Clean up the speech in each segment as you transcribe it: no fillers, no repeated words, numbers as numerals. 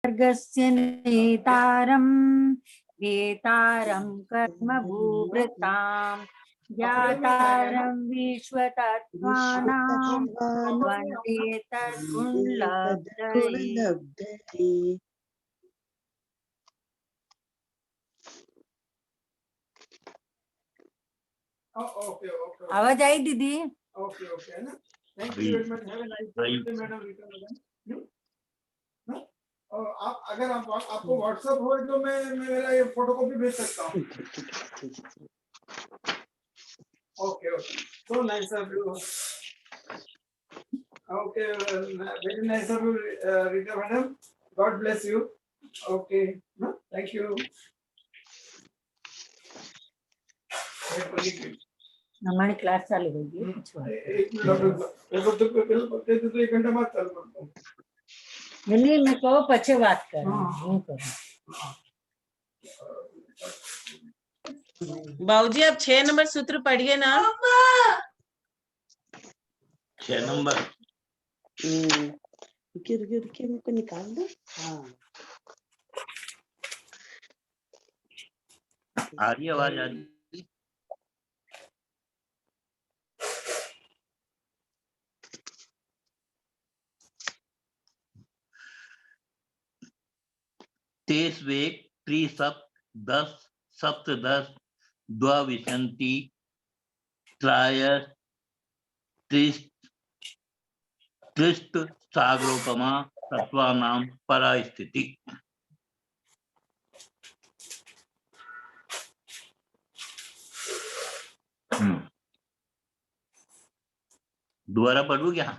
सर्गस्य नेतारम् कर्मभूभृताम् ज्ञातारं विश्वतत्त्वानां वन्दे तद्गुणलब्धये। आवाज आई दीदी? ओके है ना। Thank you very much. Have a nice day madam. आप अगर आपको व्हाट्सएप हो तो मैं मेरा ये फोटोकॉपी भेज सकता हूँ। Okay so nice of you. Okay very nice of you Rita madam. God bless you. Okay thank you. हमारी क्लास चालू होगी। एक घंटा बाद चालू करता हूँ। नहीं मैं कहो पछे बात कर। बाबूजी आप 6 नंबर सूत्र पढ़िए ना। 6 नंबर गिर के मुझको निकाल दो। हाँ आ रही आवाज आ रही। तेस वेग त्रिसप्त 10 सप्तदश द्वाविंशति त्रायस त्रिस्त सागरोपमा तत्वानां परास्थिति। दोबारा पढ़ू क्या?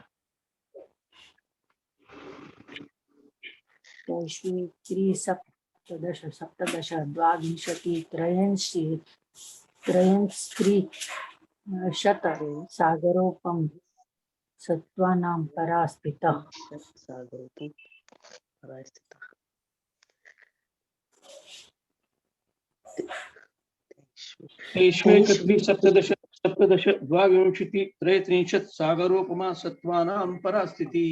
सप्तदश सप्तदश द्वाविंशति त्रयस्त्रिशत सागरोपम सत्त्वानां परास्थितः। सागरोपम परास्थितः। सप्तदश द्वाविंशति त्रयस्त्रिंशत् सागरोपमा सत्त्वानां परास्थिति।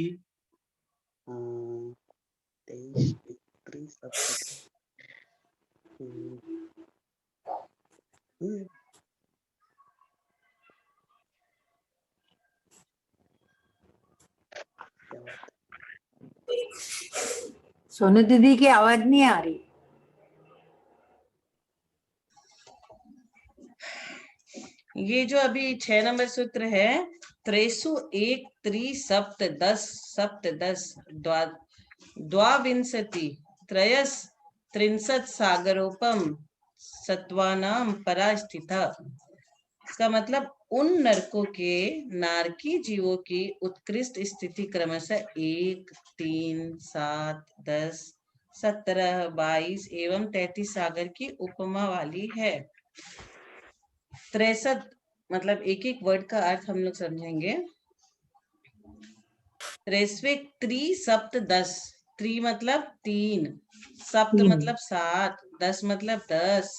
सोनू दीदी की आवाज नहीं आ रही। ये जो अभी 6 नंबर सूत्र है, त्रेसु एक त्रि सप्त दस द्वाविंशति त्रयस त्रिंशत सागरोपम सत्वानाम परास्थिता। इसका मतलब उन नरकों के नारकी जीवों की उत्कृष्ट स्थिति क्रमशः 1, 3, 7, 10, 17, 22 एवं 33 सागर की उपमा वाली है। 63 मतलब एक एक वर्ड का अर्थ हम लोग समझेंगे। त्रेस्विक त्रि सप्त 10, त्रि मतलब 3, सप्त मतलब 7, 10 मतलब 10।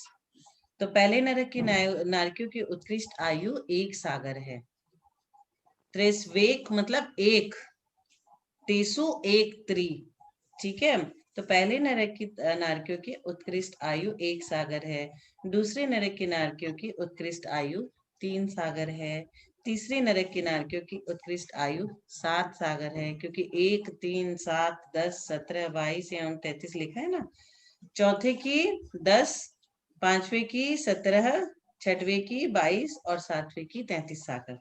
तो पहले नरक की नारकियों की उत्कृष्ट आयु 1 सागर है। त्रेस्वेक मतलब 1, तेसु 1 त्रि, ठीक है। तो पहले नरक की नारकियों की उत्कृष्ट आयु 1 सागर है। दूसरे नरक की नारकियों की उत्कृष्ट आयु 3 सागर है। तीसरे नरक की नारकियों की उत्कृष्ट आयु 7 सागर है, क्योंकि 1, 3, 7, 10, 17, 22 एवं 33 लिखा है ना। चौथे की 10, पांचवे की 17, छठवें की 22 और सातवें की 33 सागर।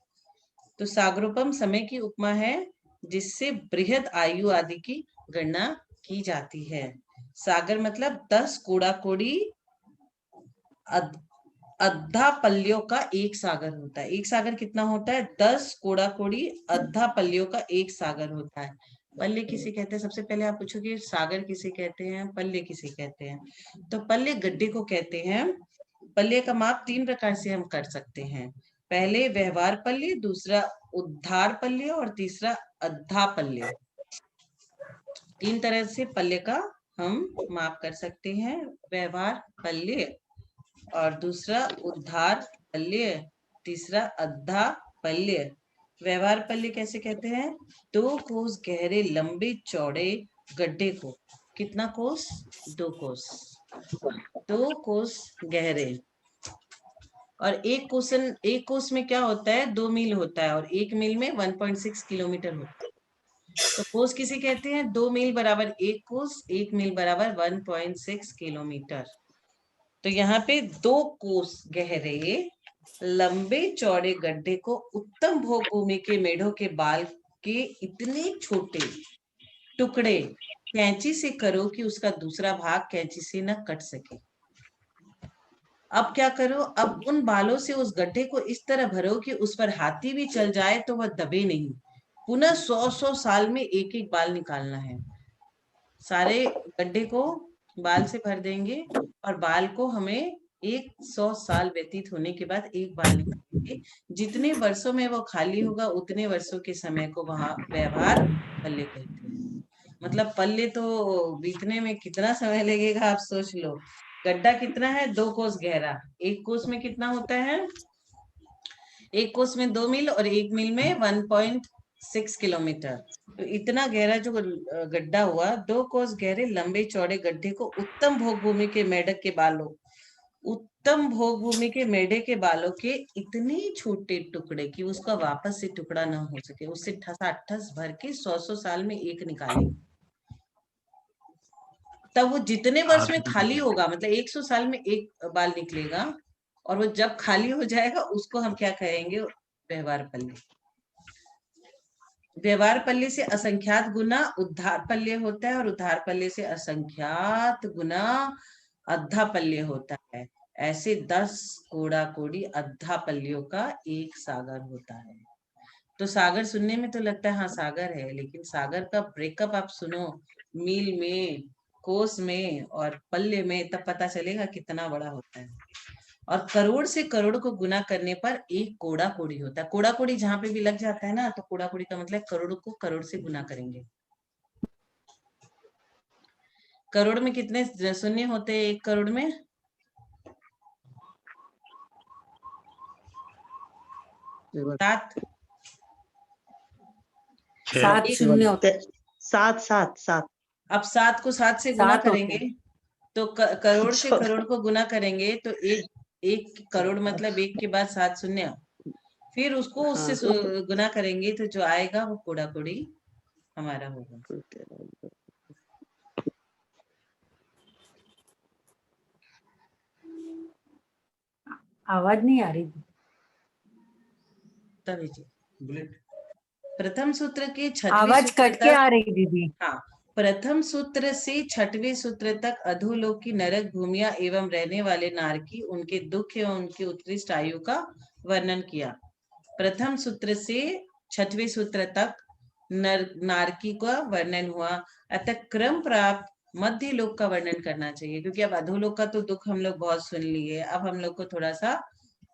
तो सागरोपम समय की उपमा है जिससे बृहद आयु आदि की गणना की जाती है। सागर मतलब 10 कोड़ा कोड़ी अद्धा पल्लियों का एक सागर होता है। एक सागर कितना होता है? 10 कोड़ा कोड़ी अद्धा पल्लियों का एक सागर होता है। पल्ले किसे कहते हैं? सबसे पहले आप पूछोगे सागर किसे कहते हैं, पल्ले किसे कहते हैं। तो पल्ले गड्ढे को कहते हैं। पल्ले का माप 3 प्रकार से हम कर सकते हैं। पहले व्यवहार पल्ले, दूसरा उद्धार पल्ले और तीसरा अद्धा पल्ले। 3 तरह से पल्ले का हम माप कर सकते हैं। व्यवहार पल्ले और दूसरा उद्धार पल्ले, तीसरा अद्धा पल्ले। व्यवहार पल्ले कैसे कहते हैं? 2 कोस गहरे लंबे चौड़े गड्ढे को कितना कोस? 2 कोस, 2 कोस गहरे। और एक कोस में क्या होता है? 2 मील होता है, और 1 मील में 1.6 किलोमीटर होता है। तो कोस किसे कहते हैं? 2 मील बराबर 1 कोस, 1 मील बराबर 1.6 किलोमीटर। तो यहाँ पे 2 कोस गहरे लंबे चौड़े गड्ढे को उत्तम भोग भूमि के मेढ़ों के बाल के इतने छोटे टुकड़े कैंची से करो कि उसका दूसरा भाग कैंची से न कट सके। अब क्या करो? अब उन बालों से उस गड्ढे को इस तरह भरो कि उस पर हाथी भी चल जाए तो वह दबे नहीं। पुनः 100 साल में एक एक बाल निकालना है। सारे गड्ढे को बाल से भर देंगे और बाल को हमें 100 साल व्यतीत होने के बाद एक बाल निकालेंगे। जितने वर्षों में वो खाली होगा उतने वर्षों के समय को वहां व्यवहार पल्ले कहते हैं। मतलब पल्ले तो बीतने में कितना समय लगेगा आप सोच लो। गड्ढा कितना है? 2 कोस गहरा। 1 कोस में कितना होता है? 1 कोस में 2 मील और 1 मील में 1.6 किलोमीटर। तो इतना गहरा जो गड्ढा हुआ, 2 कोस गहरे लंबे चौड़े गड्ढे को उत्तम भोग भूमि के मेढक के बालों, उत्तम भोग भूमि के मेढे के बालों के इतने छोटे टुकड़े कि उसका वापस से टुकड़ा ना हो सके, उससे ठस भर के 100 साल में एक निकालेंगे। तब वो जितने वर्ष में खाली होगा, मतलब 100 साल में एक बाल निकलेगा, और वो जब खाली हो जाएगा उसको हम क्या कहेंगे? व्यवहार पल्ले। व्यवहार पल्ले से असंख्यात गुना उद्धार पल्ले होता है, और उद्धार पल्ले से असंख्यात गुना अद्धा पल्ले होता है। ऐसे 10 कोड़ा कोड़ी अद्धा पल्लियों का एक सागर होता है। तो सागर सुनने में तो लगता है हाँ सागर है, लेकिन सागर का ब्रेकअप आप सुनो मील में, कोस में और पल्ले में, तब पता चलेगा कितना बड़ा होता है। और करोड़ से करोड़ को गुना करने पर एक कोड़ा कोड़ी होता है। कोड़ा कोड़ी जहां पे भी लग जाता है ना, तो कोड़ा कोड़ी का मतलब करोड़ को करोड़ से गुना करेंगे। करोड़ में कितने शून्य होते हैं? 1 करोड़ में 7 6 शून्य होते। 7 अब 7 को 7 से गुना करेंगे तो करोड़ से करोड़ को गुना करेंगे तो एक करोड़ मतलब 1 के बाद 7 शून्य, फिर उसको उससे गुना करेंगे तो जो आएगा वो कोड़ा कोड़ी हमारा होगा। आवाज नहीं आ रही। तभी जी प्रथम सूत्र के 6वें आवाज सूत्र कट के आ रही दीदी। हाँ, प्रथम सूत्र से 6वें सूत्र तक अधोलोक की नरक भूमिया एवं रहने वाले नारकी, उनके दुख एवं उनकी उत्कृष्ट आयु का वर्णन किया। प्रथम सूत्र से 6वें सूत्र तक नारकी का वर्णन हुआ, अतः क्रम प्राप्त मध्य लोक का वर्णन करना चाहिए, क्योंकि अब अधोलोक का तो दुख हम लोग बहुत सुन लिए, अब हम लोग को थोड़ा सा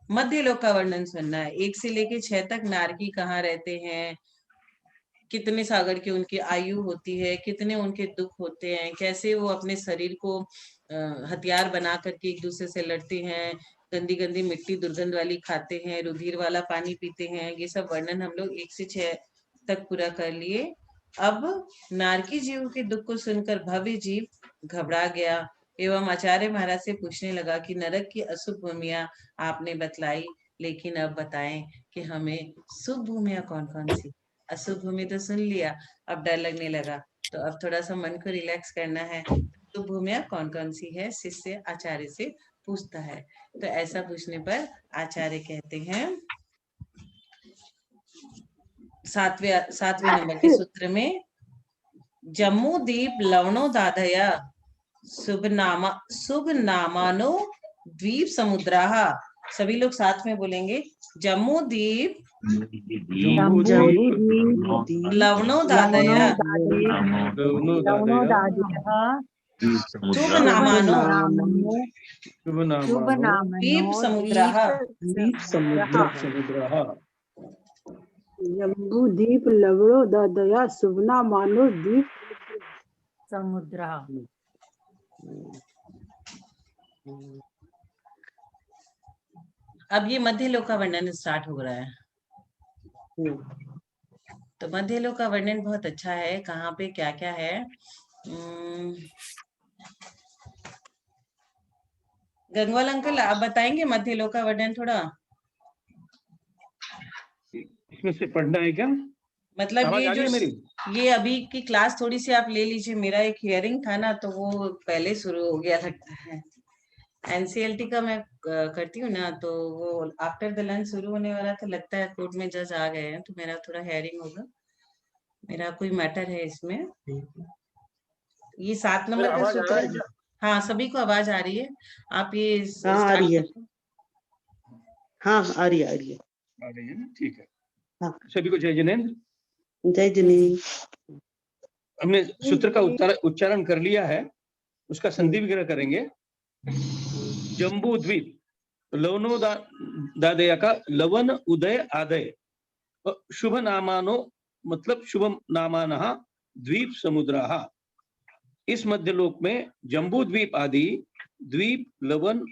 मध्य लोक का वर्णन सुनना है। 1 से लेके 6 तक नारकी कहाँ रहते हैं, कितने सागर की उनकी आयु होती है, कितने उनके दुख होते हैं, कैसे वो अपने शरीर को हथियार बना करके एक दूसरे से लड़ते हैं, गंदी गंदी मिट्टी दुर्गंध वाली खाते हैं, रुधिर वाला पानी पीते हैं, ये सब वर्णन हम लोग 1 से 6 तक पूरा कर लिए। अब नारकी जीव के दुख को सुनकर भव्य जीव घबरा गया एवं आचार्य महाराज से पूछने लगा कि नरक की अशुभ भूमिया आपने बतलाई, लेकिन अब बताएं कि हमें शुभ भूमिया कौन कौन सी। अशुभ भूमि तो सुन लिया, अब डर लगने लगा, तो अब थोड़ा सा मन को रिलैक्स करना है। शुभ भूमिया कौन कौन सी है, शिष्य आचार्य से पूछता है। तो ऐसा पूछने पर आचार्य कहते हैं 7वें नंबर के सूत्र में, जम्मू दीप लवणो दाधया शुभ नामानो द्वीप समुद्राः। सभी लोग साथ में बोलेंगे, जम्मू दीप लवणो दाधया शुभ नामानो द्वीप समुद्राः। जम्बूद्वीप लवणो दया सुवना मानो द्वीप समुद्र। अब ये मध्य लोक का वर्णन स्टार्ट हो रहा है। तो मध्य लोक का वर्णन बहुत अच्छा है, कहाँ पे क्या क्या है। गंगवाल अंकल आप बताएंगे मध्यलोक का वर्णन थोड़ा, इसमें से पढ़ना है क्या? मतलब आवाज ये आ रही जो है मेरी? ये अभी की क्लास थोड़ी सी आप ले लीजिए, मेरा एक हियरिंग था ना तो वो पहले शुरू हो गया लगता है। एनसीएलटी का मैं करती हूँ ना, तो वो आफ्टर द लंच शुरू होने वाला था, लगता है कोर्ट में जज आ गए हैं तो मेरा थोड़ा हियरिंग होगा, मेरा कोई मैटर है इसमें। ये 7 नंबर का आवाज आ रहा है सूत्र। क्या? हाँ सभी को आवाज आ रही है, आप ये हाँ आ रही है, स्टार्ट। हाँ आ रही है, आ रही है। आ रही है ना, ठीक है। हाँ। सभी को जय जिनेंद्र। जय जिनी। हमने सूत्र का उच्चारण कर लिया है, उसका संधि विग्रह करेंगे। जम्बू द्वीप, लवनो दादया का लवन उदय आदय, शुभ नामानो मतलब शुभ नामानः द्वीप समुद्राः। इस मध्यलोक में जम्बू द्वीप आदि द्वीप, लवन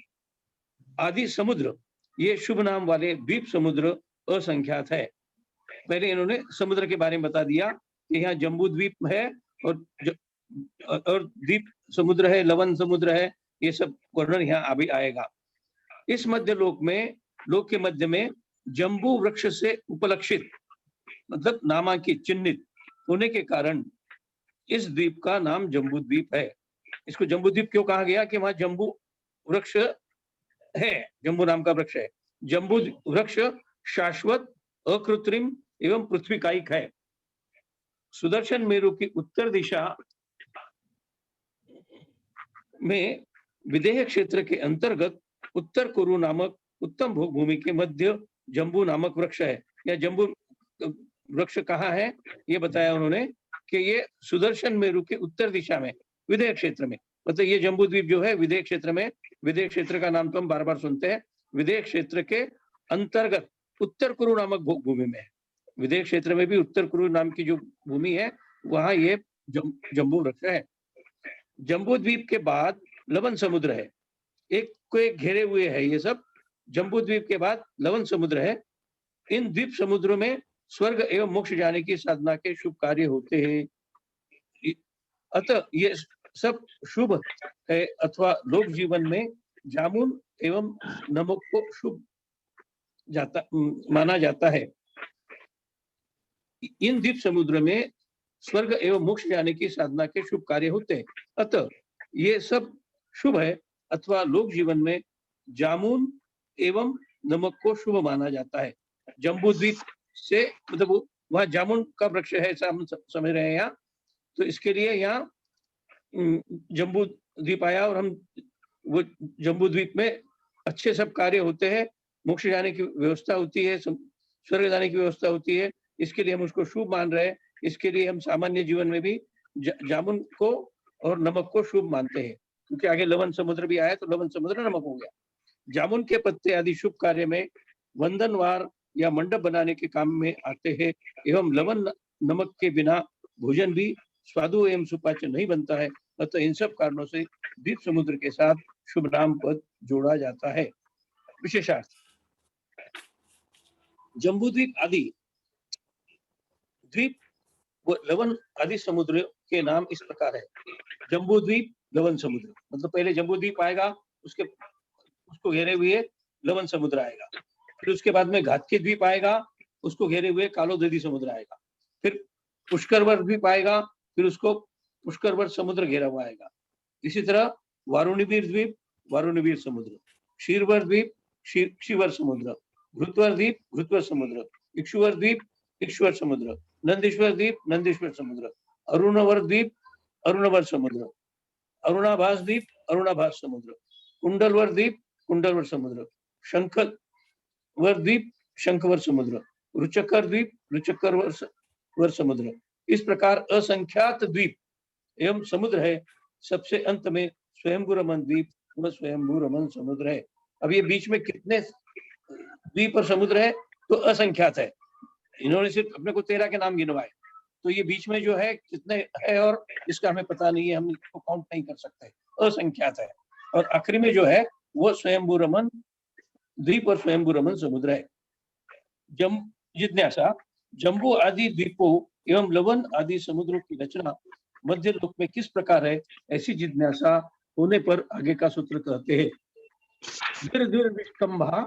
आदि समुद्र, ये शुभ नाम वाले द्वीप समुद्र असंख्यात है। पहले इन्होंने समुद्र के बारे में बता दिया कि यहाँ जम्बू द्वीप है और द्वीप समुद्र है, लवन समुद्र है, ये सब वर्णन यहाँ अभी आएगा। इस मध्य लोक में, लोक के मध्य में जम्बू वृक्ष से उपलक्षित मतलब नामांकित चिन्हित होने के कारण इस द्वीप का नाम जम्बू द्वीप है। इसको जम्बू द्वीप क्यों कहा गया? कि वहां जम्बू वृक्ष है, जम्बू नाम का वृक्ष है। जम्बू वृक्ष शाश्वत, अकृत्रिम एवं पृथ्वी कायिक है। सुदर्शन मेरु की उत्तर दिशा में विदेह क्षेत्र के अंतर्गत उत्तर कुरु नामक उत्तम भोग भूमि के मध्य जम्बू नामक वृक्ष है। या जम्बू वृक्ष कहाँ है ये बताया उन्होंने कि ये सुदर्शन मेरु के उत्तर दिशा में विदेह क्षेत्र में, मतलब ये जम्बू द्वीप जो है विदेह क्षेत्र में, विदेह क्षेत्र का नाम तो हम बार बार सुनते हैं, विदेह क्षेत्र के अंतर्गत उत्तर कुरु नामक भूमि में है। विदेह क्षेत्र में भी उत्तर कुरु नाम की जो भूमि है वहां ये जम्बू वृक्ष है। जम्बू द्वीप के बाद लवन समुद्र है, एक को एक घेरे हुए है ये सब। जम्बू द्वीप के बाद लवन समुद्र है। इन द्वीप समुद्रों में स्वर्ग एवं मोक्ष जाने की साधना के शुभ कार्य होते हैं। अतः ये सब शुभ है अथवा लोक जीवन में जामुन एवं नमक को शुभ माना जाता है। इन द्वीप समुद्र में स्वर्ग एवं मोक्ष जाने की साधना के शुभ कार्य होते हैं। अतः ये सब शुभ है अथवा लोक जीवन में जामुन एवं नमक को शुभ माना जाता है। जम्बू द्वीप से मतलब वहां जामुन का वृक्ष है ऐसा हम समझ रहे हैं यहाँ, तो इसके लिए यहाँ जम्बू द्वीप आया और हम वो जम्बू द्वीप में अच्छे सब कार्य होते हैं, मोक्ष जाने की व्यवस्था होती है, स्वर्ग जाने की व्यवस्था होती है, इसके लिए हम उसको शुभ मान रहे हैं। इसके लिए हम सामान्य जीवन में भी जामुन को और नमक को शुभ मानते हैं, क्योंकि आगे लवन समुद्र भी आया तो लवन समुद्र नमक हो गया। जामुन के पत्ते आदि शुभ कार्य में, वंदनवार या मंडप बनाने के काम में आते हैं एवं लवन नमक के बिना भोजन भी स्वादु एवं सुपाच्य नहीं बनता है। अतः इन सब कारणों से द्वीप समुद्र के साथ शुभ नाम पद जोड़ा जाता है। विशेषार्थ, जम्बू द्वीप आदि द्वीप व लवन आदि समुद्र के नाम इस प्रकार है। जम्बू द्वीप, लवन समुद्र, मतलब पहले जम्बू द्वीप आएगा, उसको घेरे हुए लवन समुद्र आएगा, फिर उसके बाद में घातकी द्वीप आएगा, उसको घेरे हुए कालोदधी समुद्र आएगा, फिर पुष्करवर द्वीप आएगा, फिर उसको पुष्करवर समुद्र घेरा हुआ आएगा। इसी तरह वारुणीवीर द्वीप, वारुणीवीर समुद्र, क्षीरवर द्वीप, क्षीरवर समुद्र, घृतवर द्वीप, घृतवर समुद्र, इक्षुवर द्वीप, इक्षुवर समुद्र, नंदीश्वर द्वीप, नंदीश्वर समुद्र, अरुणवर द्वीप, अरुणवर समुद्र, अरुणाभास द्वीप, अरुणाभास समुद्र, कुंडलवर द्वीप, कुंडलवर समुद्र, शंखवर द्वीप, शंखवर समुद्र, रुचकर द्वीप, रुचकर वर समुद्र। इस प्रकार असंख्यात द्वीप एवं समुद्र है। सबसे अंत में स्वयंभू रमन द्वीप व स्वयंभू रमन समुद्र है। अब ये बीच में कितने द्वीप और समुद्र है तो असंख्यात है। इन्होंने सिर्फ अपने को 13 के नाम गिनवाए, तो ये बीच में जो है कितने है और इसका हमें पता नहीं है, हम इसको काउंट नहीं कर सकते, असंख्यात है। और आखिरी में जो है वो स्वयंभू रमन द्वीप और स्वयंभू रमन समुद्र है। जिज्ञासा, जम्बू आदि द्वीपों एवं लवन आदि समुद्रों की रचना मध्य लोक में किस प्रकार है, ऐसी जिज्ञासा होने पर आगे का सूत्र कहते हैं। विष्कंभा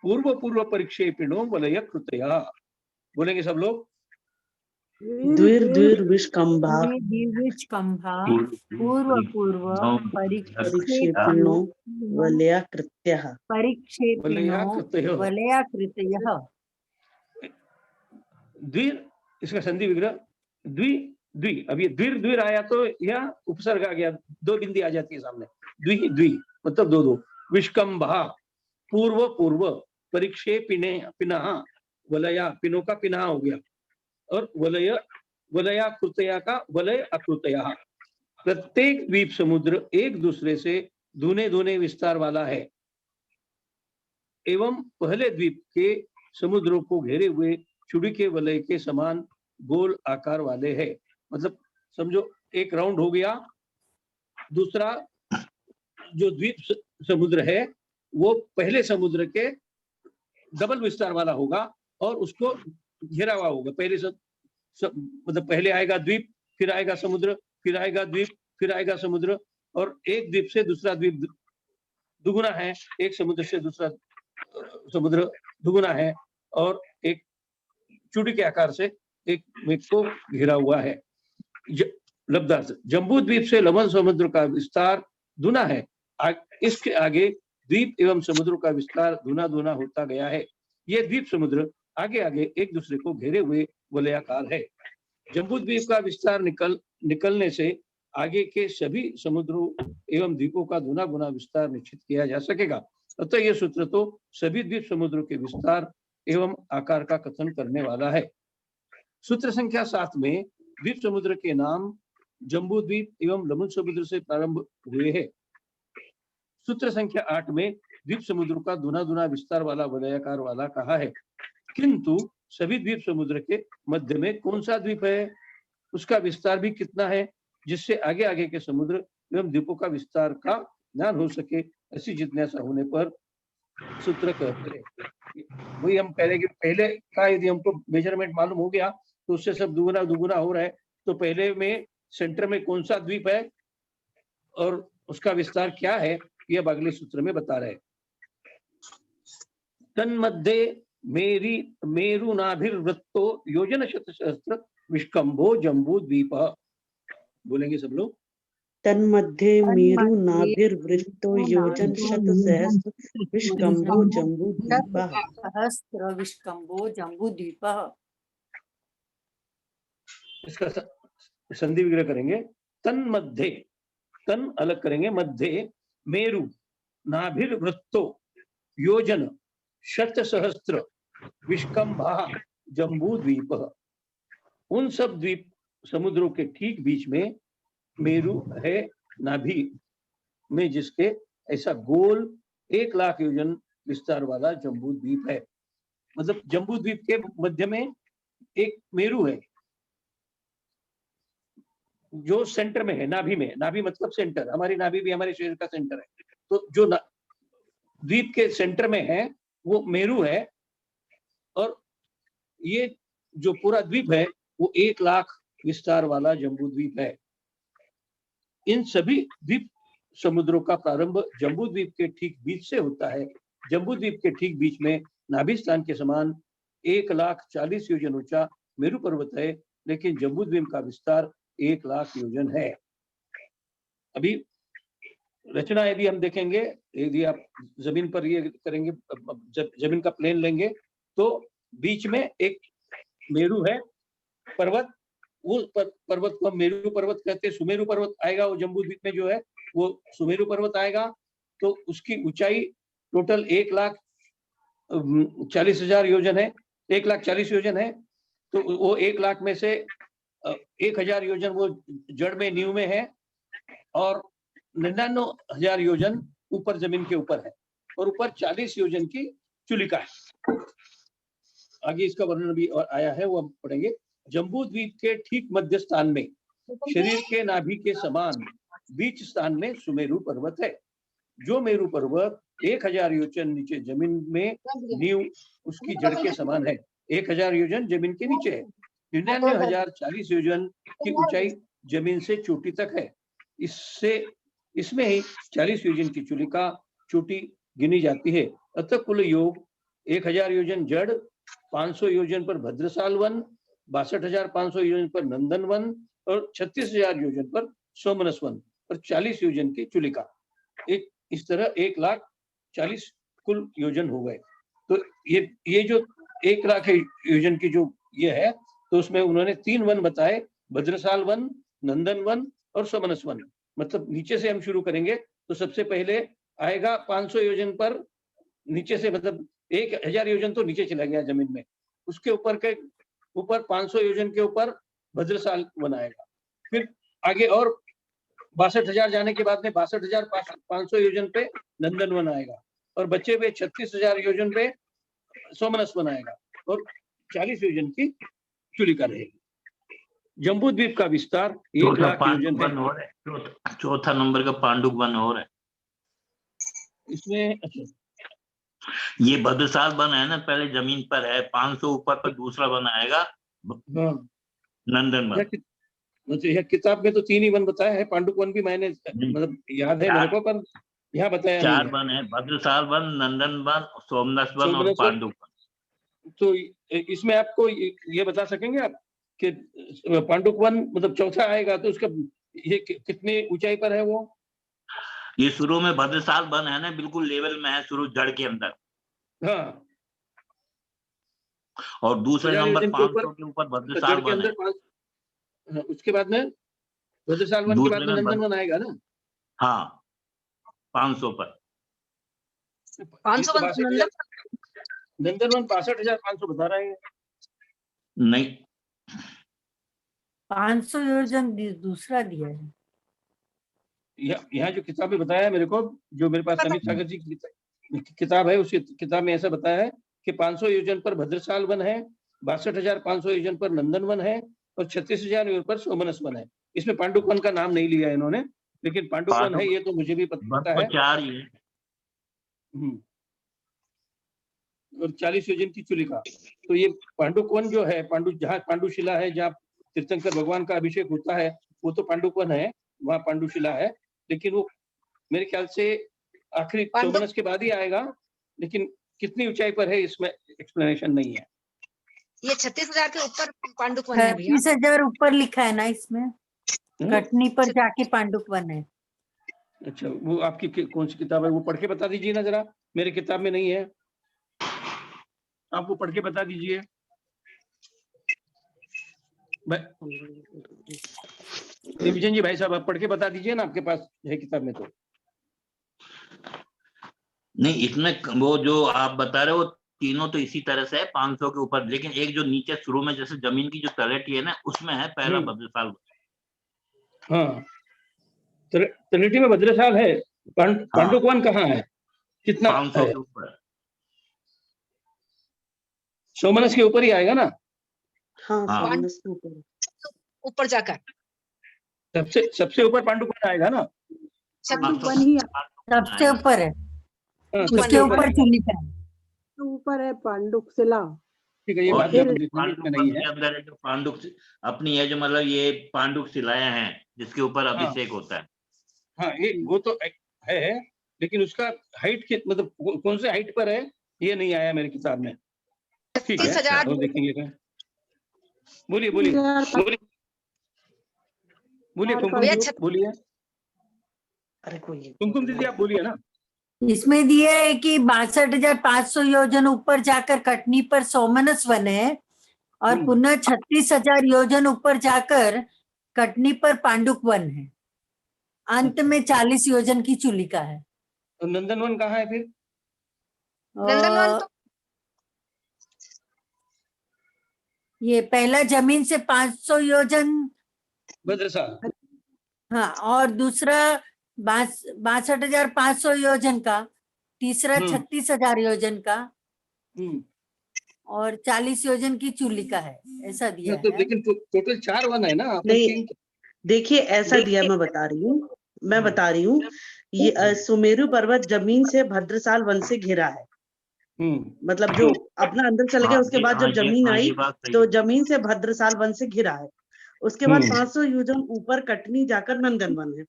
पूर्व पूर्व परिक्षेपिणो वलय कृतया। बोलेंगे सब लोग। द्विर्द्विर्विष्कम्भा द्विविष्कम्भा पूर्व पूर्व परिक्षेपिणो वलयाकृत्यः परिक्षेपिणो वलयाकृतयः। द्विर, इसका संधि विग्रह द्वि द्वि। अब ये द्विर द्विर आया तो यह उपसर्ग आ गया, दो बिंदी आ जाती है सामने। द्वि द्वि मतलब दो दो। विष्कंभा पूर्व पूर्व परिक्षेपिणे पिनः वलया, पिनो का पिनः हो गया, और वलय वलया कृतया का वलय अकृतया। प्रत्येक द्वीप समुद्र एक दूसरे से दूने दूने विस्तार वाला है एवं पहले द्वीप के समुद्रों को घेरे हुए चुड़ी के वलय के समान गोल आकार वाले है। मतलब समझो एक राउंड हो गया, दूसरा जो द्वीप समुद्र है वो पहले समुद्र के डबल विस्तार वाला होगा और उसको घेरा हुआ होगा। पहले मतलब पहले आएगा द्वीप, फिर आएगा समुद्र, फिर आएगा द्वीप, फिर आएगा समुद्र, और एक द्वीप से दूसरा द्वीप दुगुना है, एक समुद्र से दूसरा समुद्र दुगुना है, और एक चूड़ी के आकार से एक द्वीप को घेरा हुआ है। लब्धार्थ, जम्बू द्वीप से लवण समुद्र का विस्तार दुना है, इसके आगे द्वीप एवं समुद्र का विस्तार दुना दुना होता गया है। ये द्वीप समुद्र आगे आगे एक दूसरे को घेरे हुए वलयाकार है। जम्बू द्वीप का विस्तार निकलने से आगे के सभी समुद्रों एवं द्वीपों का दुना गुना विस्तार निश्चित किया जा सकेगा। अतः यह सूत्र तो सभी द्वीप समुद्रों के विस्तार एवं आकार का कथन करने वाला है। सूत्र संख्या 7 में द्वीप समुद्र के नाम जम्बू द्वीप एवं लवण समुद्र से प्रारंभ हुए हैं। सूत्र संख्या 8 में द्वीप समुद्र का दुना दुना विस्तार वाला वलयाकार वाला कहा है, किंतु सभी द्वीप समुद्र के मध्य में कौन सा द्वीप है, उसका विस्तार भी कितना है, जिससे आगे आगे के समुद्र एवं द्वीपों का विस्तार का ज्ञान हो सके, ऐसी जिज्ञासा होने पर सूत्र कहते हैं। वही हम पहले का यदि हमको मेजरमेंट मालूम हो गया तो उससे सब दुगुना दुगुना हो रहा है। तो पहले में सेंटर में कौन सा द्वीप है और उसका विस्तार क्या है, यह अब अगले सूत्र में बता रहे हैं। तन्मध्ये मेरुनाभिर्वृत्तो योजन शतसहस्र विष्कंभो जम्बू द्वीप। बोलेंगे सब लोग। तन्मध्ये मेरुनाभिर्वृत्तो योजन शतसहस्र विष्कंभो जम्बूद्वीपः। सहस्र विष्कंभो जम्बूद्वीपः। इसका संधि विग्रह करेंगे। तन्मध्ये, तन अलग करेंगे, मध्य मेरु नाभिर्वृत्तो योजन शतसहस्र विष्कंभा जम्बू द्वीप। उन सब द्वीप समुद्रों के ठीक बीच में मेरु है, नाभि में जिसके ऐसा गोल 1 लाख योजन विस्तार वाला जम्बू द्वीप है। मतलब जम्बू द्वीप के मध्य में एक मेरु है जो सेंटर में है, नाभि में। नाभि मतलब सेंटर, हमारी नाभि भी हमारे शरीर का सेंटर है। तो जो द्वीप के सेंटर में है वो मेरु है, और ये जो पूरा द्वीप है वो 1 लाख विस्तार वाला जम्बू द्वीप है। इन सभी द्वीप समुद्रों का प्रारंभ जम्बू द्वीप के ठीक बीच से होता है। जम्बू द्वीप के ठीक बीच में नाभि स्थान के समान 1,40,000 योजन ऊंचा मेरु पर्वत है, लेकिन जम्बू द्वीप का विस्तार 1 लाख योजन है। अभी रचना यदि हम देखेंगे, यदि आप जमीन पर ये करेंगे, जमीन का प्लेन लेंगे तो बीच में एक मेरु है पर्वत, वो पर्वत को मेरु पर्वत कहते हैं। सुमेरु पर्वत आएगा वो जम्बू द्वीप में जो है वो सुमेरु पर्वत आएगा। तो उसकी ऊंचाई टोटल 1,40,000 योजन है, 1,40,000 योजन है। तो वो 1 लाख में से 1,000 योजन वो जड़ में नींव में है, और 99,000 योजन ऊपर जमीन के ऊपर है, और ऊपर 40 योजन की चुलिका है। आगे इसका वर्णन भी और आया है, वो हम पढ़ेंगे। जम्बू द्वीप के ठीक मध्य स्थान में शरीर के नाभि के समान बीच स्थान में सुमेरु पर्वत है। जो मेरु पर्वत 1,000 योजन नीचे जमीन में नींव उसकी जड़ के समान है। 1,000 योजन जमीन के नीचे है। 99,040 योजन की ऊंचाई जमीन से चोटी तक है। इसमें ही 40 योजन की चूलिका चोटी गिनी जाती है। अतः कुल योग 1000 योजन जड़, 500 योजन पर भद्रसाल वन, 62,500 योजन पर नंदन वन और 36,000 योजन पर सोमनस वन और 40 योजन की चूलिका। इस तरह 1,40,000 कुल योजन हो गए। तो ये जो 1,00,000 योजन की जो ये है, तो उसमें उन्होंने 3 वन बताए, भद्रसाल वन, नंदन वन और सोमनस वन। मतलब नीचे से हम शुरू करेंगे तो सबसे पहले आएगा 500 योजन पर नीचे से, मतलब 1,000 योजन तो नीचे चला गया जमीन में, उसके ऊपर 500 योजन के ऊपर भद्रसाल वन आएगा। फिर आगे और 62,000 जाने के बाद में 62,500 योजन पे नंदन वन आएगा और बचे हुए 36,000 योजन पे सोमनस वन आएगा और 40 योजन की चूलिका रहेगी। जम्बू द्वीप का विस्तार 1,00,000 योजन है। चौथा नंबर का पांडुक वन और है इसमें। अच्छा, ये भद्रसाल वन है ना, पहले जमीन पर है, 500 ऊपर पर दूसरा वन आएगा, हाँ, नंदन वन। यह किताब में तो 3 ही वन बताया है, पांडुक वन भी मैंने मतलब याद है मेरे को, पर यहाँ बताया 4 वन है, भद्रसाल वन, नंदन वन, सोमनस वन और पांडुक वन। तो इसमें आपको ये बता सकेंगे आप कि पांडुक वन मतलब चौथा आएगा तो उसका ये कितनी ऊंचाई पर है वो? ये शुरू में भद्रसाल वन है ना, बिल्कुल लेवल में है, शुरू जड़ के अंदर। हाँ, और दूसरे नंबर 500 के ऊपर भद्रसाल वन है। उसके बाद में भद्रसाल वन के बाद में नंदन वन आएगा ना? हाँ, 500 पर 500 नंदन वन 62,500 बता रहे हैं। नहीं, 500 योजन दूसरा दिया है। यहाँ जो किताब में बताया है मेरे को, जो मेरे पास अमित सागर जी की किताब है, उस किताब में ऐसा बताया है कि 500 योजन पर भद्रसाल वन है, 62,500 योजन पर नंदन वन है और 36,000 योजन पर सोमनस वन है। इसमें पांडुक वन का नाम नहीं लिया इन्होंने, लेकिन पांडुक वन है ये तो मुझे भी पता है। 4 ही है। और 40 योजन की चूलिका। तो ये पांडुक वन जो है, जहाँ पांडुशिला है, जहाँ तीर्थंकर भगवान का अभिषेक होता है, वो तो पांडुक वन है, वहाँ पांडुशिला है, लेकिन वो मेरे ख्याल से आखिरी सोमनस के बाद ही आएगा, लेकिन कितनी ऊंचाई पर है इसमें एक्सप्लेनेशन नहीं है। ये 36,000 के ऊपर पांडुक वन है भैया। 36,000 ऊपर लिखा है ना इसमें, कटनी पर जाके पांडुक वन है। अच्छा, वो आपकी कौन सी किताब है, वो पढ़ के बता दीजिए ना जरा, मेरे किताब में नहीं है, आप वो पढ़ के बता दीजिए। विजन जी, भाई साहब आप पढ़ के बता दीजिए ना, आपके पास है किताब में तो। नहीं, इसमें वो जो आप बता रहे हो तीनों तो इसी तरह से है 500 के ऊपर, लेकिन एक जो नीचे शुरू में जैसे जमीन की जो तलहटी है ना, उसमें है पहला भद्रसाल। हाँ, तलहटी में भद्रसाल है। पांडुक वन कहाँ है, कितना? 500 के ऊपर। सोमनस के ऊपर ही आएगा ना? हाँ, सोमनस के ऊपर जाकर सबसे ऊपर पांडुक वन आएगा ना? सबसे ऊपर है, उसके ऊपर चूलिका है, ऊपर है पांडुक शिला। ठीक है, ये बात नहीं है। अंदर है जो पांडुक अपनी है, जो मतलब ये पांडुक शिलाएं हैं जिसके ऊपर अभिषेक होता है। हाँ, ये वो तो है, लेकिन उसका हाइट मतलब कौन से हाइट पर है ये नहीं आया मेरी किताब में। ठीक है, तो देखेंगे क्या। बोलिए बोलिए बोलिए बोलिए बोलिए। अरे कोई कुमकुम दीदी आप बोलिए ना। इसमें दिया है कि 62,500 योजन ऊपर जाकर कटनी पर सोमनस वन है और पुनः 36,000 योजन ऊपर जाकर कटनी पर पांडुक वन है। अंत में 40 योजन की चूलिका है। तो नंदन वन कहाँ है फिर? नंदन वन तो ये पहला जमीन से 500 योजन भद्रसाल, हाँ, और दूसरा 62,500 योजन का, तीसरा 36,000 योजन का और 40 योजन की चूलिका है, ऐसा दिया तो है। लेकिन टोटल 4 वन है ना? नहीं, देखिए ऐसा दिया, मैं बता रही हूँ ये सुमेरु पर्वत जमीन से भद्रसाल वन से घिरा है। मतलब जो अपना अंदर चला गया, उसके बाद जब जमीन आई तो जमीन से भद्रसाल वन से घिरा है। उसके बाद 500 योजन ऊपर कटनी जाकर नंदनवन है।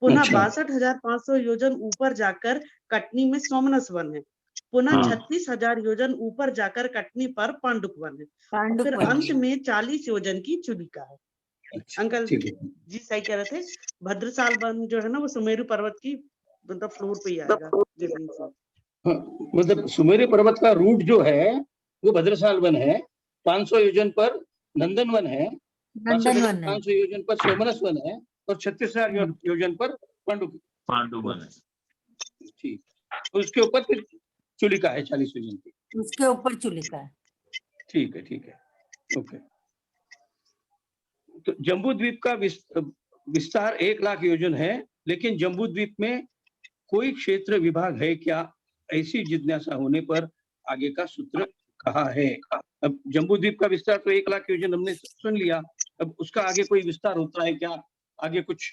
पुनः 62,500 योजन ऊपर जाकर कटनी में सोमनस वन है। पुनः 36,000 योजन ऊपर जाकर कटनी पर पांडुक वन है। पांडुक फिर वन अंत है। में 40 योजन की चुलिका है। अंकल जी सही कह रहे थे, भद्रसाल वन जो है ना वो सुमेरु पर्वत की मतलब फ्लोर पे ही आएगा जमीन से। मतलब सुमेरु पर्वत का रूट जो है वो भद्रसाल वन है, 500 योजन पर नंदन वन है, 500 योजन पर सोमनस वन है और 36,000 योजन पर पांडुक वन है। ठीक, उसके ऊपर फिर चुलिका है 40 योजन की, उसके ऊपर चुलिका है। ठीक है, ओके। तो जम्बू द्वीप का विस्तार 1 लाख योजन है, लेकिन जम्बू द्वीप में कोई क्षेत्र विभाग है क्या, ऐसी जिज्ञासा होने पर आगे का सूत्र कहा है। अब जम्बू द्वीप का विस्तार तो 1 लाख योजन हमने सुन लिया, अब उसका आगे कोई विस्तार होता है क्या, आगे कुछ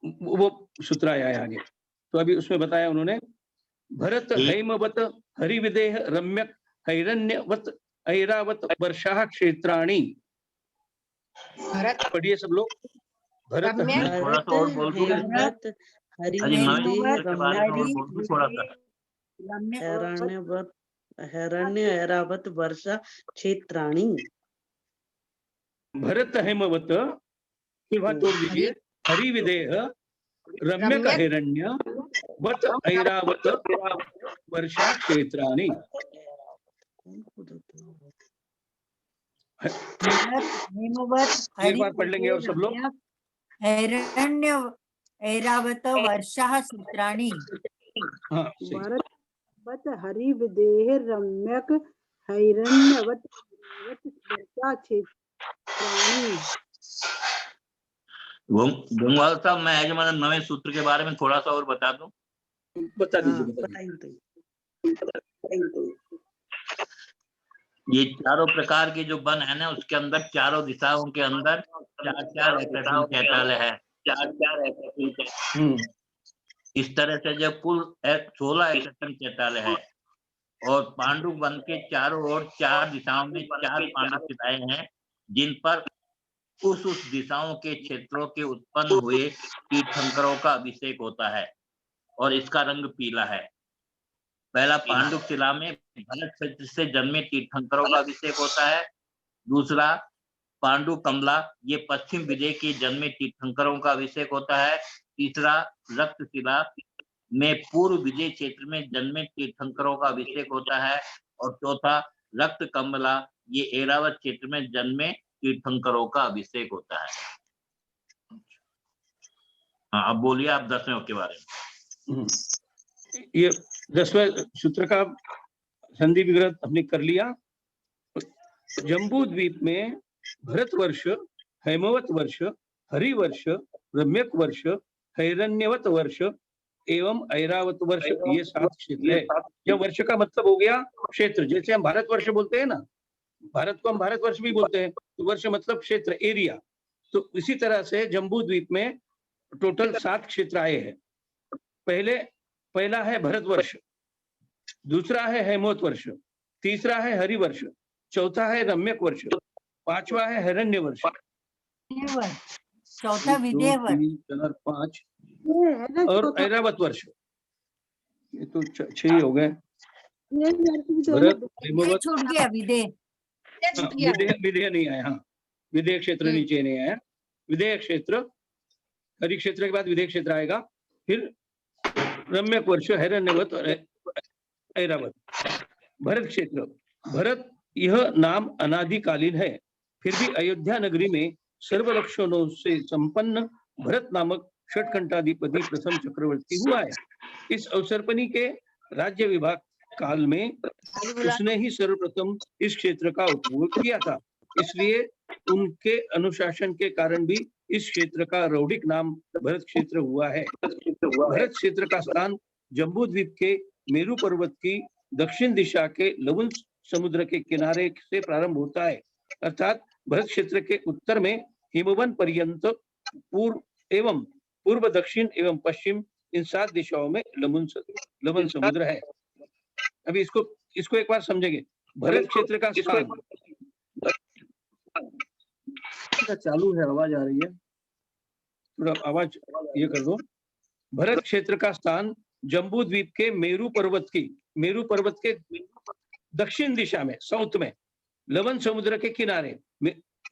वो सूत्र आया है आगे। तो अभी उसमें बताया उन्होंने, भरत हैमवत हरिविदेह रम्यक हैरण्यवत ऐरावत वर्षा क्षेत्राणि। पढ़िए सब लोग। भरत थोड़ा सा और बोल दो, हिरण्य ऐरावत वर्षा क्षेत्राणि। भरत हेमवत, फिर वहां तोड़ दीजिए, हरिविदेह रम्यक हिरण्य वत ऐरावत वर्षा क्षेत्राणि। एक बार पढ़ लेंगे और सब लोग। हिरण्य ऐरावत वर्षा क्षेत्राणि। भरत हरिविदेह रम्यक हिरण्यवत वर्षा क्षेत्राणि। गंगवाल साहब, मैं यजमान नवे सूत्र के बारे में थोड़ा सा और बता दूं। बता दीजिए। ये चारों प्रकार के जो वन है ना, उसके अंदर चारों दिशाओं के अंदर 4-4 चैतालय है। इस तरह से जब कुल 16 चैतालय है और पांडुक वन के चारों ओर 4 दिशाओं में 4 पांडुक शिलाएं हैं, जिन पर उस दिशाओं के क्षेत्रों के उत्पन्न हुए तीर्थंकरों का अभिषेक होता है और इसका रंग पीला है। पहला पांडुक शिला में भरत क्षेत्र से जन्मे तीर्थंकरों का अभिषेक होता है। दूसरा पांडु कमला, ये पश्चिम विजय के जन्मे तीर्थंकरों का अभिषेक होता है। तीसरा रक्त शिला में पूर्व विजय क्षेत्र में जन्मे तीर्थंकरों का अभिषेक होता है। और चौथा रक्त कमला, ये ऐरावत क्षेत्र में जन्मे तीर्थंकरों का अभिषेक होता है। हाँ, अब बोलिए आप 10वें के बारे में। ये 10वें सूत्र का संधि विग्रह हमने कर लिया। जम्बू द्वीप में भरत वर्ष, हेमवत वर्ष, हरिवर्ष, रम्यक वर्ष, हिरण्यवत वर्ष एवं ऐरावत वर्ष, ये 7 क्षेत्र है। यह वर्ष का मतलब हो गया क्षेत्र। जैसे हम भारत वर्ष बोलते हैं ना, भारत को हम भारत वर्ष भी बोलते हैं, तो वर्ष मतलब क्षेत्र, एरिया। तो इसी तरह से जम्बू द्वीप में टोटल 7 क्षेत्र आए हैं। पहला है भरत वर्ष, दूसरा है हेमवत वर्ष, तीसरा है हरिवर्ष, चौथा है रम्यक वर्ष, 5वां है हिरण्य वर्ष, चौथा विदेह वर्ष, 2, 3, 4, 5 और ऐरावत वर्ष। ये तो 6 हो गए। भरत, हेमवत, छूट गया विदेह। विदेह नहीं आया। हाँ, विदेह क्षेत्र नीचे नहीं आया। विदेह क्षेत्र, हरि क्षेत्र के बाद विदेह क्षेत्र आएगा, फिर रम्यक वर्ष, हिरण्यवत और ऐरावत। भरत क्षेत्र, भरत यह नाम अनादिकालीन है, फिर भी अयोध्या नगरी में सर्व लक्षणों से संपन्न भरत नामक षटकंठाधिपति प्रथम चक्रवर्ती हुआ है। इस अवसरपनी के राज्य विभाग काल में उसने ही सर्वप्रथम इस क्षेत्र का उपभोग किया था, इसलिए उनके अनुशासन के कारण भी इस क्षेत्र का रौडिक नाम भरत क्षेत्र हुआ है। भरत क्षेत्र का स्थान जम्बू द्वीप के मेरु पर्वत की दक्षिण दिशा के लवण समुद्र के किनारे से प्रारंभ होता है, अर्थात भरत क्षेत्र के उत्तर में हिमवन पर्यंत पूर्व दक्षिण एवं पश्चिम इन 7 दिशाओं में लवण समुद्र है। अभी इसको एक बार समझेंगे। भरत क्षेत्र का स्थान का चालू है, आवाज आ रही है, थोड़ा आवाज ये कर दो। भरत क्षेत्र का स्थान जम्बू द्वीप के मेरू पर्वत के दक्षिण दिशा में, साउथ में, लवण समुद्र के किनारे।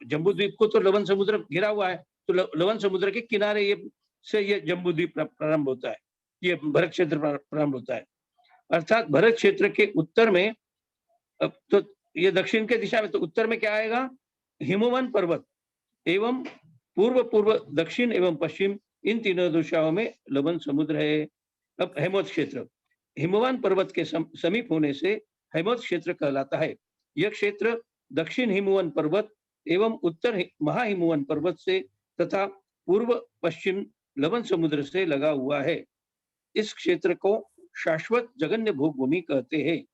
जम्बू द्वीप को तो लवण समुद्र घिरा हुआ है, तो लवण समुद्र के किनारे ये जम्बू द्वीप प्रारंभ होता है, ये भरत क्षेत्र प्रारंभ होता है। अर्थात भरत क्षेत्र के उत्तर में, तो ये दक्षिण के दिशा में, तो उत्तर में क्या आएगा? हिमवन पर्वत एवं पूर्व दक्षिण एवं पश्चिम, इन तीनों दिशाओं में लवण समुद्र है। अब हेमवत क्षेत्र हिमवन पर्वत के समीप होने से हेमवत क्षेत्र कहलाता है। यह क्षेत्र दक्षिण हिमवन पर्वत एवं उत्तर महाहिमवन पर्वत से तथा पूर्व पश्चिम लवण समुद्र से लगा हुआ है। इस क्षेत्र को शाश्वत जगन्य भोग भूमि कहते हैं।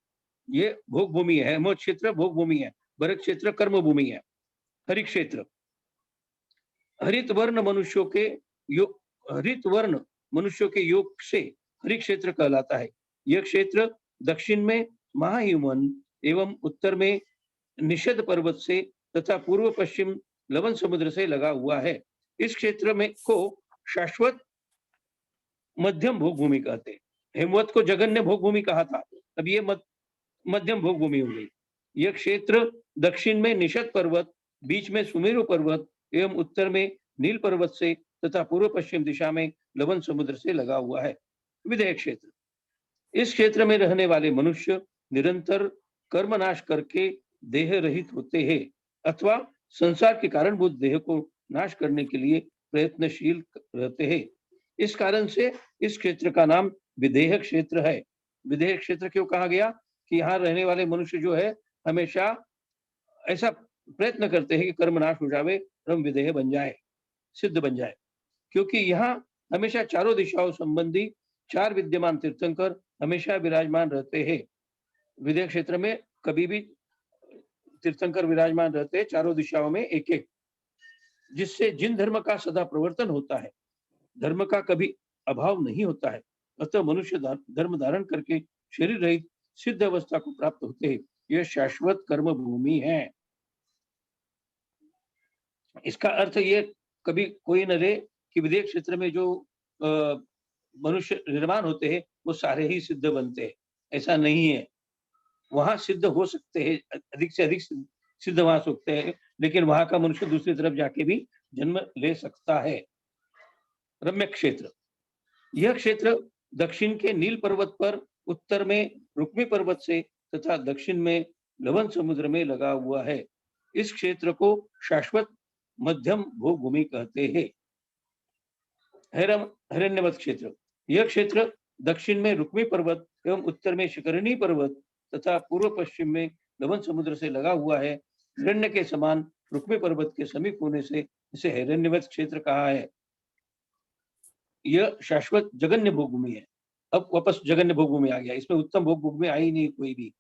ये भोग भूमि है, हेमवत क्षेत्र भोग भूमि है, भरत क्षेत्र कर्म भूमि है। हरित क्षेत्र हरित वर्ण मनुष्यों के योग से हरित क्षेत्र कहलाता है। यह क्षेत्र दक्षिण में महाहिमवन एवं उत्तर में निषद पर्वत से तथा पूर्व पश्चिम लवण समुद्र से लगा हुआ है। इस क्षेत्र में को शाश्वत मध्यम भोग भूमि कहते हैं। हेमवत को जगन्य भोग भूमि कहा था, अब ये मध्यम भोग भूमि हो गई। यह क्षेत्र दक्षिण में निषद पर्वत, बीच में सुमेरु पर्वत एवं उत्तर में नील पर्वत से तथा पूर्व पश्चिम दिशा में लवण समुद्र से लगा हुआ है। विदेह क्षेत्र इस क्षेत्र में रहने वाले मनुष्य निरंतर कर्मनाश करके देह रहित होते हैं अथवा संसार के कारणभूत देह को नाश करने के लिए प्रयत्नशील रहते हैं। इस कारण से इस क्षेत्र का नाम विदेह क्षेत्र है। विदेह क्षेत्र क्यों कहा गया? कि यहाँ रहने वाले मनुष्य जो है हमेशा ऐसा प्रयत्न करते हैं कि कर्मनाश हो जावे, हम विदेह बन जाए, सिद्ध बन जाए। क्योंकि यहाँ हमेशा चारों दिशाओं संबंधी 4 विद्यमान तीर्थंकर हमेशा विराजमान रहते हैं। विदेह क्षेत्र में कभी भी तीर्थंकर विराजमान रहते हैं, चारों दिशाओं में एक एक, जिससे जिन धर्म का सदा प्रवर्तन होता है, धर्म का कभी अभाव नहीं होता है। अतः मनुष्य धर्म धारण करके शरीर रहित सिद्ध अवस्था को प्राप्त होते हैं। यह शाश्वत कर्म भूमि है। इसका अर्थ ये कभी कोई न रहे कि विदेह क्षेत्र में जो मनुष्य निर्माण होते हैं वो सारे ही सिद्ध बनते हैं, ऐसा नहीं है। वहां सिद्ध हो सकते हैं, अधिक से अधिक सिद्ध वहां सकते हैं, लेकिन वहां का मनुष्य दूसरी तरफ जाके भी जन्म ले सकता है। रम्य क्षेत्र यह क्षेत्र दक्षिण के नील पर्वत पर, उत्तर में रुक्मी पर्वत से तथा दक्षिण में लवण समुद्र में लगा हुआ है। इस क्षेत्र को शाश्वत मध्यम भोग भूमि कहते हैं। हिरण्यवत क्षेत्र यह क्षेत्र दक्षिण में रुक्मी पर्वत एवं उत्तर में शिखरिणी पर्वत तथा पूर्व पश्चिम में लवण समुद्र से लगा हुआ है। हिरण्य के समान रुक्मी पर्वत के समीप होने से इसे हिरण्यवत क्षेत्र कहा है। यह शाश्वत जगन्य भोग भूमि है। अब वापस जगन्य भोग भूमि आ गया, इसमें उत्तम भोग भूमि आई नहीं कोई भी।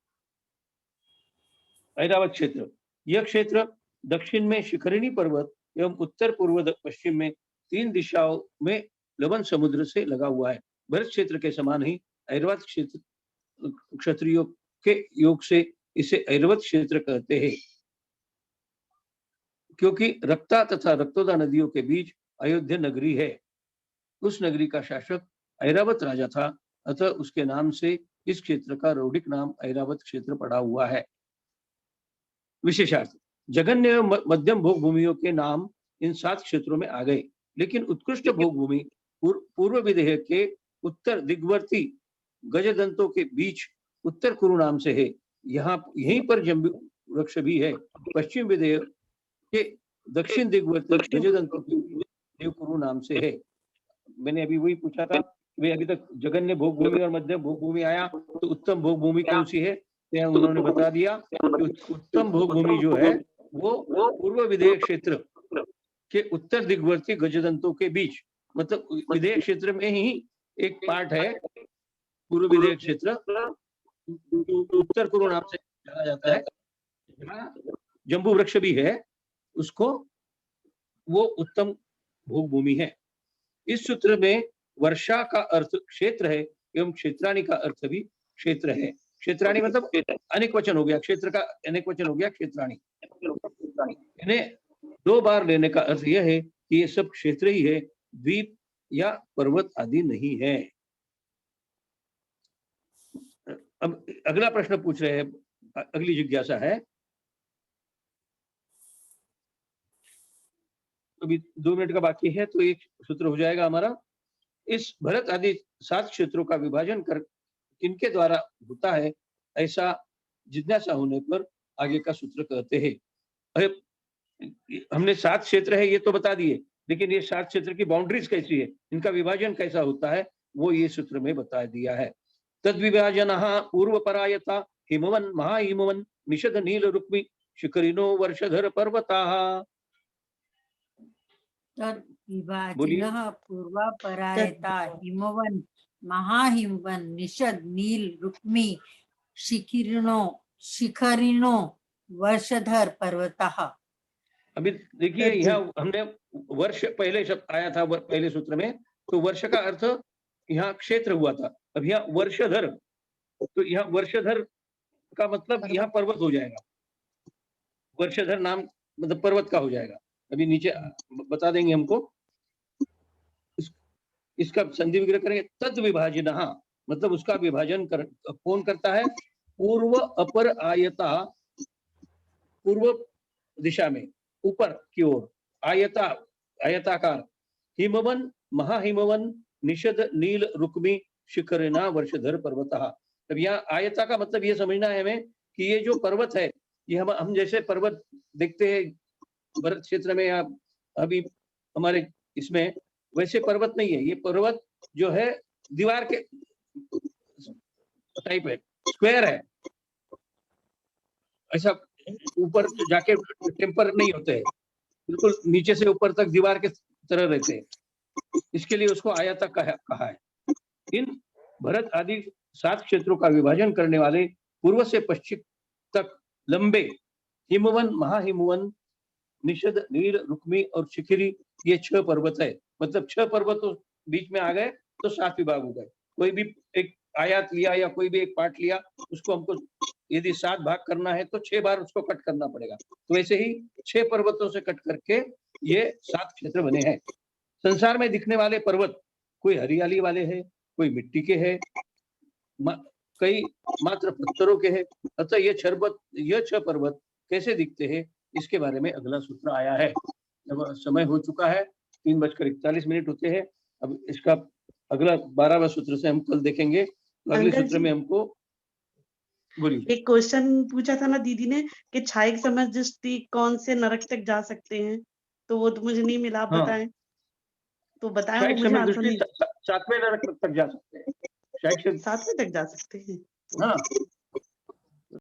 ऐरावत क्षेत्र यह क्षेत्र दक्षिण में शिखरिणी पर्वत एवं उत्तर पूर्व पश्चिम में 3 दिशाओं में लवण समुद्र से लगा हुआ है। भरत क्षेत्र के समान ही ऐरावत क्षेत्र क्षत्रियों के योग से इसे ऐरावत क्षेत्र कहते हैं। क्योंकि रक्ता तथा रक्तोदा नदियों के बीच अयोध्या नगरी है। उस नगरी का शासक ऐरावत राजा था, अतः उसके नाम से इस क्षेत्र का रौडिक नाम ऐरावत क्षेत्र पड़ा हुआ है। विशेषार्थ जगन्य एवं मध्यम भोग भूमियों के नाम इन 7 क्षेत्रों में आ गए, लेकिन उत्कृष्ट भोग भूमि पूर्व विदेह के उत्तर दिग्वर्ती गजदंतों के बीच उत्तर कुरु नाम से है। यहीं पर जम्बू वृक्ष भी है। पश्चिम विदेह के दक्षिण दिग्वर्ती गजदंतों के देवकुरु नाम से है। मैंने अभी वही पूछा था, वे अभी तक जगन्य भोग भूमि और मध्यम भोग भूमि आया, तो उत्तम भोग भूमि कौन सी है? तो उन्होंने बता दिया कि उत्तम भोग भूमि जो है वो पूर्व विदेह क्षेत्र के उत्तर दिग्वर्ती गजदंतों के बीच, मतलब विदेह क्षेत्र में ही एक पार्ट है पूर्व विदेह क्षेत्र, उत्तर कुरु नाम से जाना जाता है, जहाँ जम्बू वृक्ष भी है, उसको वो उत्तम भोग भूमि है। इस सूत्र में वर्षा का अर्थ क्षेत्र है एवं क्षेत्राणी का अर्थ भी क्षेत्र है। क्षेत्राणी मतलब अनेक वचन हो गया, क्षेत्र का अनेक वचन हो गया क्षेत्राणी। 2 बार लेने का अर्थ यह है कि ये सब क्षेत्र ही है, द्वीप या पर्वत आदि नहीं है। अब अगला प्रश्न पूछ रहे हैं, अगली जिज्ञासा है, अभी 2 मिनट का बाकी है तो एक सूत्र हो जाएगा हमारा। इस भरत आदि 7 क्षेत्रों का विभाजन कर किनके द्वारा होता है, ऐसा जिज्ञासा होने पर आगे का सूत्र कहते हैं। अरे हमने 7 क्षेत्र है ये तो बता दिए, लेकिन ये 7 क्षेत्र की बाउंड्रीज कैसी है, इनका विभाजन कैसा होता है, वो ये सूत्र में बता दिया है। तद विभाजन पूर्व परायता हिमवन महाहिमवन निषद नील रुक्मि शिखरिनो वर्षधर पर्वता। विभाजनः पूर्वापरायता हिमवन महाहिमवन निषद नील रुक्मि शिखरिणो वर्षधर पर्वतः। अभी देखिए यहाँ हमने वर्ष पहले शब्द आया था पहले सूत्र में, तो वर्ष का अर्थ यहाँ क्षेत्र हुआ था। अब यहाँ वर्षधर, तो यहाँ वर्षधर का मतलब यहाँ पर्वत हो जाएगा, वर्षधर नाम मतलब पर्वत का हो जाएगा। अभी नीचे बता देंगे हमको, इसका संधि विग्रह करेंगे। तद विभाजनः मतलब उसका विभाजन कौन करता है, पूर्व अपर आयता, पूर्व दिशा में ऊपर की ओर आयता आयताकार, हिमवन महाहिमवन निषद नील रुक्मि शिखरिना वर्षधर पर्वतः। अब यहाँ आयता का मतलब ये समझना है हमें कि ये जो पर्वत है, ये हम जैसे पर्वत देखते हैं भरत क्षेत्र में या अभी हमारे इसमें, वैसे पर्वत नहीं है। ये पर्वत जो है दीवार के टाइप है, स्क्वायर है, ऐसा ऊपर जाके टेम्पर नहीं होते हैं, बिल्कुल नीचे से ऊपर तक दीवार के तरह रहते हैं, इसके लिए उसको आयता कहा है। इन भरत आदि 7 क्षेत्रों का विभाजन करने वाले पूर्व से पश्चिम तक लंबे हिमवन महाहिमवन निषद नील रुक्मि और शिखरी, ये 6 पर्वत है। मतलब 6 पर्वत तो बीच में आ गए तो 7 विभाग हो गए। कोई भी एक आयत लिया या कोई भी एक पार्ट लिया, उसको हमको यदि 7 भाग करना है तो 6 बार उसको कट करना पड़ेगा। तो वैसे ही 6 पर्वतों से कट करके ये 7 क्षेत्र बने हैं। संसार में दिखने वाले पर्वत कोई हरियाली वाले हैं, कोई मिट्टी के हैं, कई मात्र पत्थरों के हैं। अतः ये 6 पर्वत कैसे दिखते हैं, इसके बारे में अगला सूत्र आया है। अब समय हो चुका है, 3:41 होते हैं। अब इसका अगला 12वां सूत्र से हम कल देखेंगे। तो अगले सूत्र में हमको बोलिए। एक क्वेश्चन पूछा था ना दीदी ने कि छायक समदृष्टि कौन से नरक तक जा सकते हैं, तो वो तो मुझे नहीं मिला, आप बताएं। तो बताएं, वो मुझे आंसर नहीं। 7वें नरक तक जा सकते हैं, 7वें तक जा सकते हैं। हाँ